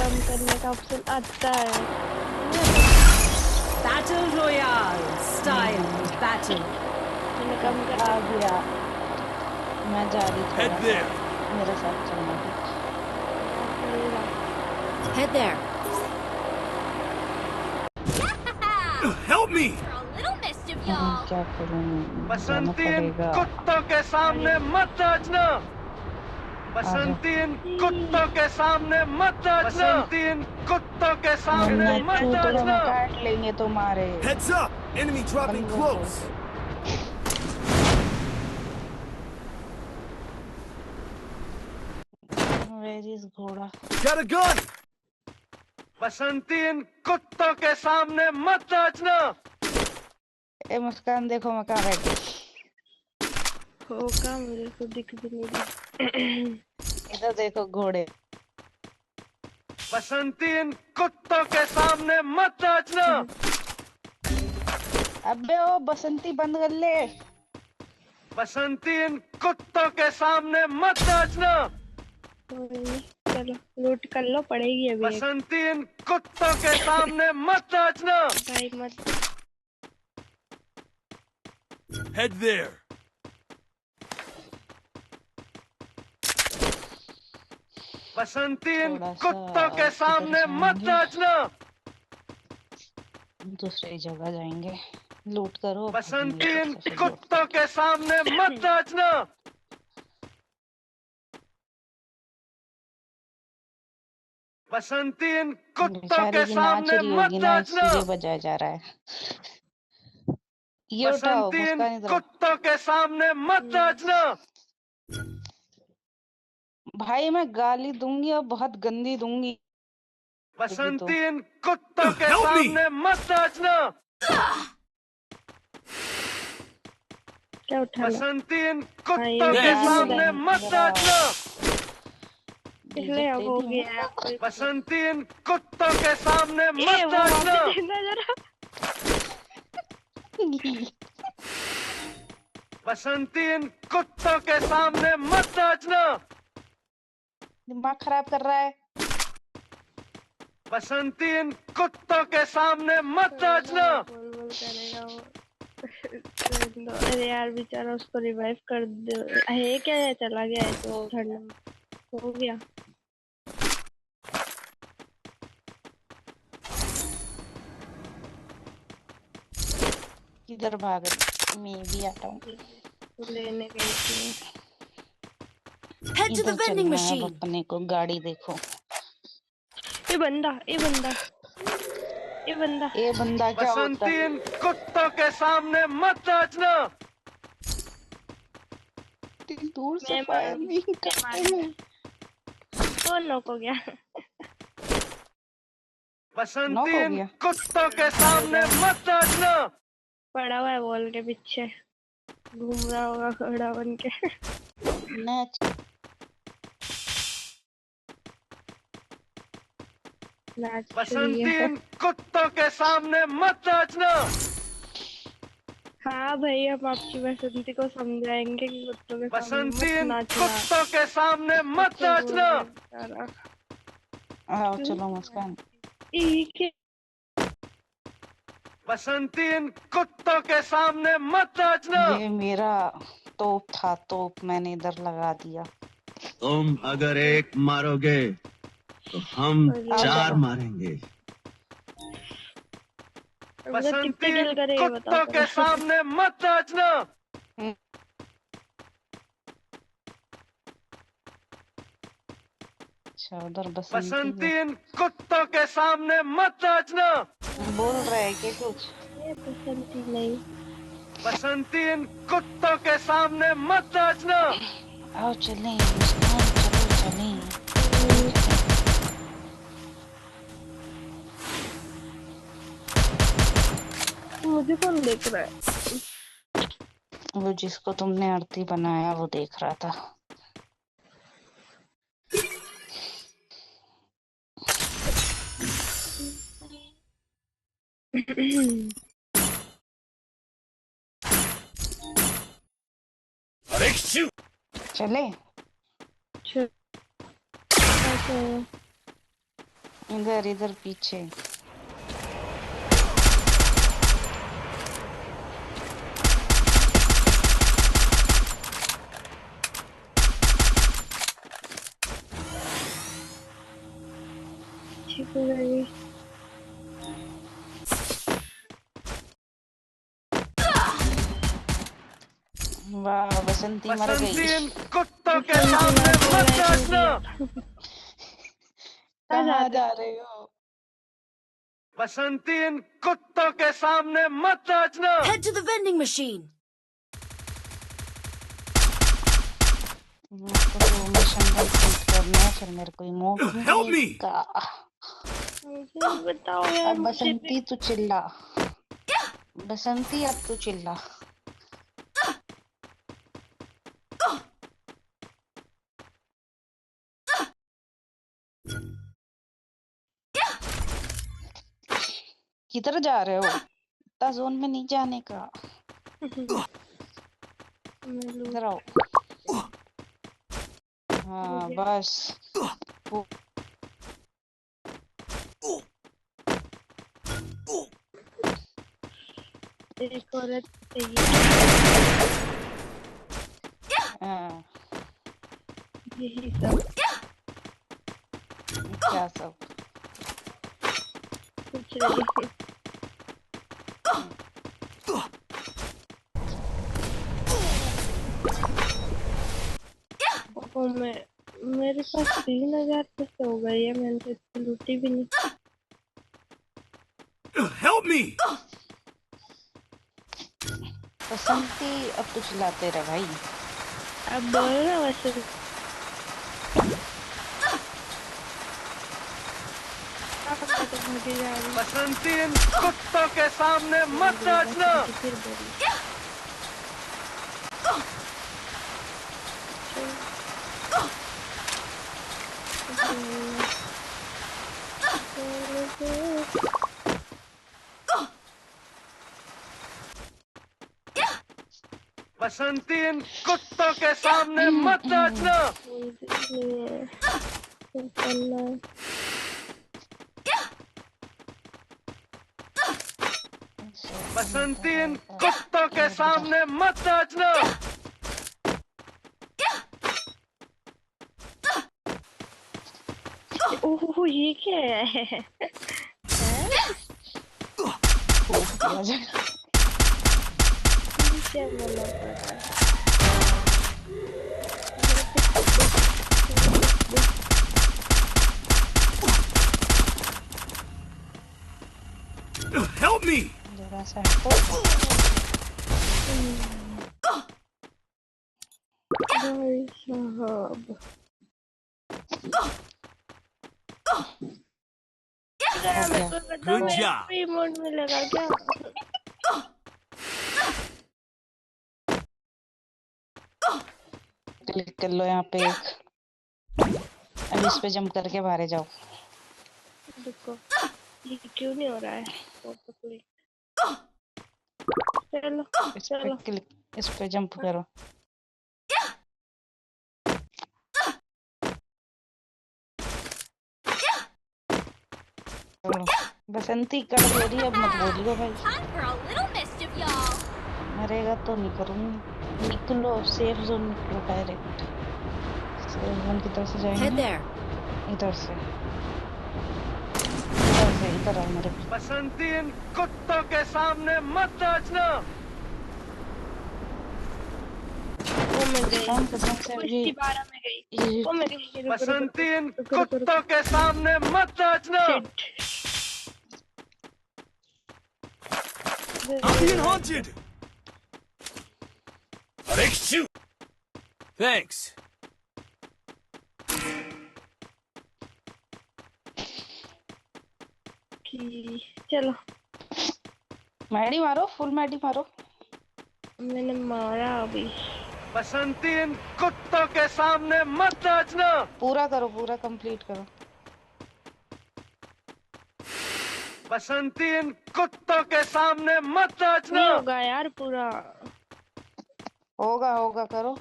कम करने का ऑप्शन आता है। Battle Royale style battle. मैंने कम कर आ गया, मैं जा रही थोड़ा Head there. मेरे साथ चलना ठीक। Head there. Help me! For a little mischief, y'all. क्या करूं, जाना बसंतीन पड़ेगा। कुत्तों के सामने मत नाचना। बसंतीन कुत्तों के सामने मत नाचना। बसंतीन कुत्तों के सामने मत तो नाचना। काट लेंगे तुम्हारे। Heads up! Enemy dropping बंदूक close. Where is घोड़ा? Got a gun! बसंतीन कुत्तों के सामने मत नाचना। ए मुस्कान देखो मैं कहाँ बैठी। होगा, मेरे को दिख भी नहीं रहा। इधर देखो घोड़े। बसंतीन कुत्तों के सामने मत नाचना। अबे ओ बसंती बंद कर ले। बसंतीन कुत्तों के सामने मत नाचना। चलो लूट कर लो, पड़ेगी अभी एक। बसंतीन कुत्तों के सामने मत नाचना। भाई मत। Head there. बसंतीन थोड़ा सा कुत्तों के किधर सामने मत जाएंगे? नाचना। दूसरी जगह जाएंगे। लूट करो। बसंतीन कुत्तों के सामने मत नाचना। बसंतीन कुत्तों के सामने मत नाचना। बजाया जा रहा है। ये उठाओ बसंतीन मुस्कान इधर आओ। कुत्तों के सामने मत नाचना। भाई मैं गाली दूंगी और बहुत गंदी दूंगी। बसंतीन कुत्तों के Help me! सामने मत नाचना। क्या उठा लो? बसंतीन कुत्तों के Yes. सामने मत नाचना। इसलिए अब हो गया है कोई। बसंतीन कुत्तों के सामने ए, मत वो नाचना। वापस देना जरा। बसंतीन कुत्तों के सामने मत नाचना। दिमाग खराब कर रहा है। बसंतीन कुत्तों के सामने मत नाचना। बोल बोल करेगा वो। अरे यार बेचारा, उसको रिवाइव कर दो। है क्या है, चला गया है तो ठंड में हो गया। किधर भाग रही? मैं भी आता हूँ। लेने गई थी। Head to the इधर vending चलना है अब machine. अपने को। गाड़ी देखो। ये बंदा, ये बंदा, ये बंदा। ये बंदा क्या होता है? बसंतीन कुत्तों के सामने मत नाचना। दूर से मैं फायर नहीं करते हैं। तो नॉक हो गया। बसंतीन कुत्तों के सामने मत नाचना। पड़ा हुआ है वॉल के पीछे, घूम रहा होगा घोड़ा बन के। नेक्स्ट नाच रही है। बसंतीन कुत्तों के सामने मत नाचना। हाँ भाई, हम आपकी बसंती को समझाएंगे कि कुत्तों के सामने मत बसंतीन नाचना। कुत्तों के सामने मत कुत्ते बोल नाचना। रहे हैं बेचारा। आओ चलो मुस्कान। ठीक है। बसंतीन कुत्तों के सामने मत नाचना। ये मेरा तोप था, तोप मैंने इधर लगा दिया। तुम अगर एक मारोगे तो हम चार मारेंगे। बसंतीन कुत्तों के सामने मत नाचना। अच्छा उधर बसंतीन कुत्तों के सामने मत नाचना। बोल रहे हैं कि कुछ? बसंती नहीं। बसंतीन कुत्तों के सामने मत नाचना। आओ चलें मुस्कान, चलो चलें। मुझे कौन देख रहा है? वो जिसको तुमने आरती बनाया वो देख रहा था। चले अच्छा। इधर इधर पीछे। ठीक हो गई। वाह बसंती मर बसंती गई। इन कुत्तों के सामने मत नाचना। कहाँ जा रहे हो? बसंती इन कुत्तों के सामने मत नाचना। Head to the vending machine. मेरे को तो मिशन कंप्लीट करना है, फिर मेरे को इमोट Help me! मिलेगा। मुझे बताओ यार, अब मुझे बसंती तू चिल्ला, बसंती अब तू चिल्ला। किधर जा रहे हो? इतना जोन में नहीं जाने का। इधर आओ। हाँ बस वो- एक औरत चाहिए। हाँ, यही सब क्या सब? कुछ नहीं। ओ, मेरे पास 3000 पैसे हो गई है, मैंने तो इतनी लूटी भी नहीं। Help me! बसंती अब तो चिल्लाते रहे भाई। अब बोलना वैसे भी। मैं तो भागी जा रही हूँ। बसंती इन कुत्तों के सामने मत नाचना। फिर बोली। बसंती इन कुत्तों के सामने मत नाचना। बसंती इन कुत्तों के सामने मत नाचना। ओह ये क्या है? किया जाए। क्या बोलना पड़ रहा है? Help me! जरा सा हटो। भाई साहब, हो गया। Good job. रिमोट में लगा क्या? क्लिक कर लो यहाँ पे एक। अब इस पे जंप करके बाहर जाओ। देखो ये क्यों नहीं हो रहा है? Photo click. चलो इस पे चलो। क्लिक, इस पे जंप करो। चलो बसंती कर दे रही है, अब मत बोलियो भाई। Time for a little mischief, y'all. मरेगा तो नहीं करूँगी। निकलो सेफ जोन, निकलो डायरेक्ट। सेफ जोन की तरफ से Head जाएंगे। there. इधर से, इधर से, इधर आओ मेरे। बसंती इन कुत्तों के सामने मत नाचना। वो मैं गई। काम कसम से ये 12 में गई। ये वो मैं गई। बसंती इन कुत्तों के सामने मत नाचना। I'm being haunted! Big shoot! Thanks. चलो मैडी मारो, फुल मैडी मारो। मैंने मारा अभी। बसंती इन कुत्तों के सामने मत नाचना। पूरा करो, पूरा कंप्लीट करो। बसंती इन कुत्तों के सामने मत नाचना। नहीं होगा यार पूरा। होगा होगा, करो।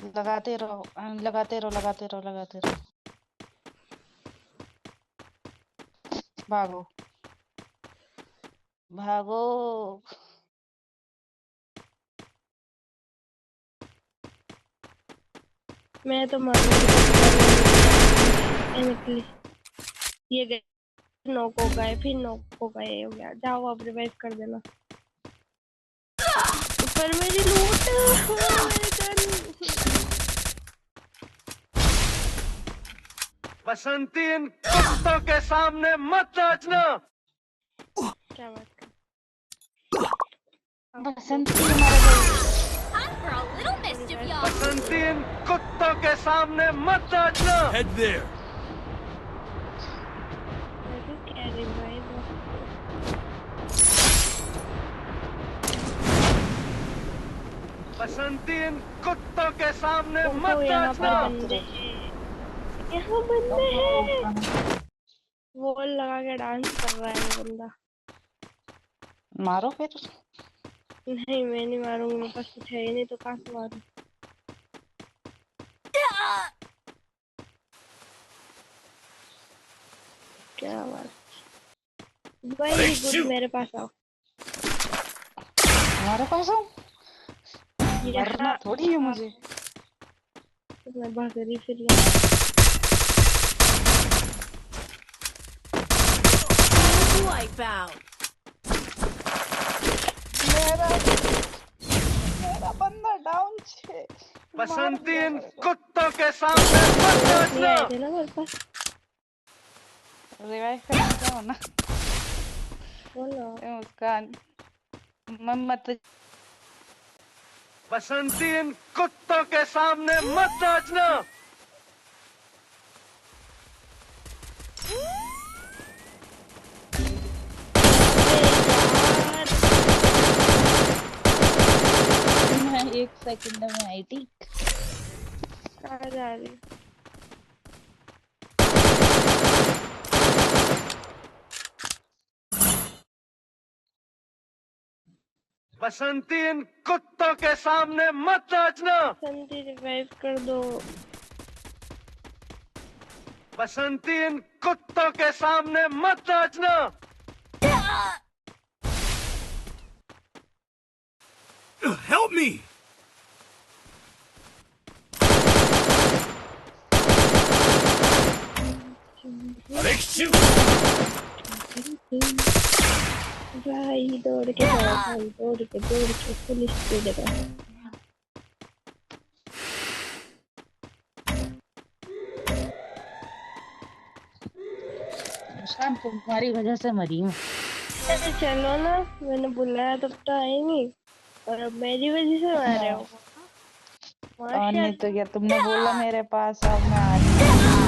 लगाते रहो, लगाते रहो, लगाते रहो, लगाते रहो। भागो भागो। मैं तो मारूंगी। निकली। ये गए। नॉक हो गए, फिर नॉक हो गए, ये हो गया। जाओ अब रिवाइव कर देना। ऊपर मेरी लूट। मेरे गन। बसंती इन कुत्तों के सामने मत नाचना। क्या बात कर। बसंती मर गई। Time for a little mischief, y'all. बसंती इन कुत्तों के सामने मत नाचना। Head there. क्या रिवाइव। बसंती इन कुत्तों के सामने उनको मत यहाँ पर नाचना। बंदे हैं। यहाँ बंदे हैं। वॉल लगा के डांस कर रहा है वो बंदा। मारो फिर। नहीं, मैं नहीं मारूंगी, मेरे पास कुछ है ही नहीं, तो कहाँ से मारूं। क्या बात। वेरी गुड, मेरे पास आओ। हमारे पास आओ। मरना यहाँ थोड़ी है मुझे। तो मैं भाग रही फिर यहाँ। Wipeout. मेरा बंदा डाउन छे। बसंती इन कुत्तों के सामने मत नहीं नाचना। आए थे ना मेरे पास। रिवाइव करके जाओ ना। बोलो। मुस्कान मत। बसंती इन कुत्तों के सामने मत नाचना। मैं 1 सेकंड में आई थी। कहाँ जा रही। बसंती इन कुत्तों के सामने मत नाचना। संधि रिवाइव कर दो। बसंती इन कुत्तों के सामने मत नाचना। Help me! Make shoot! भाई दौड़ के जाओ, भाई दौड़ के फुल स्पीड में। मुस्कान तुम्हारी वजह से मरी हूँ। अरे चलो ना, मैंने बुलाया तब तो आएंगी, और अब मेरी वजह से मार रहे हो। और नहीं तो माशाल्लाह। क्या, तुमने बोला मेरे पास अब मैं आ रही हूँ।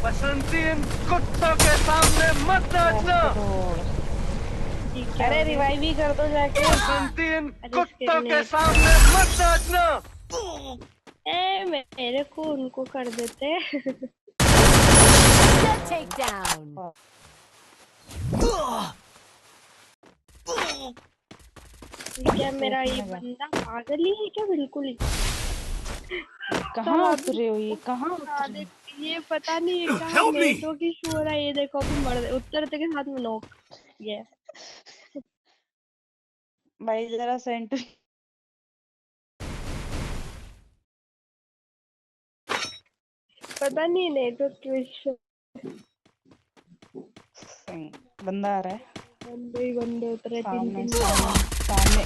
बसंती इन कुत्तों के सामने मत नाचना। ठीक है, अरे रिवाइव ही कर दो जाके। बसंती इन अरे कुत्तों इसके के लिए- सामने मत नाचना। मेरे को उनको कर देते। Takedown. क्या मेरा ये बंदा पागल ही है क्या, बिल्कुल ही। कहाँ उतरे हो ये, कहाँ उतरे? ये पता नहीं है कहाँ Help me! नेटवर्क इशू हो रहा है। ये देखो अभी मर उतरते के साथ में नॉक। ये भाई जरा सेंट्री। पता नहीं नेटवर्क की इशू। बंदा आ रहा है बंदे ही बंदे उतरे, तीन सामने तीन। सामने सामने।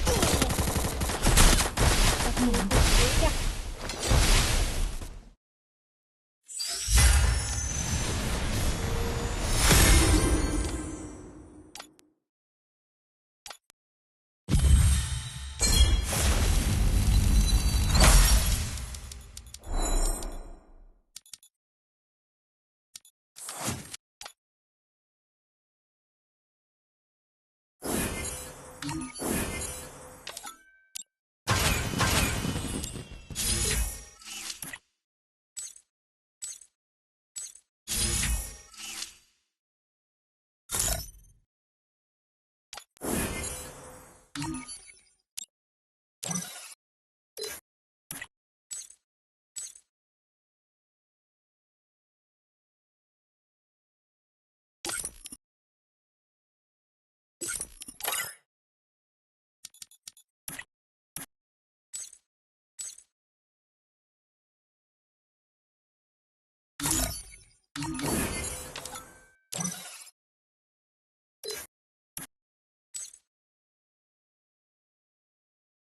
है।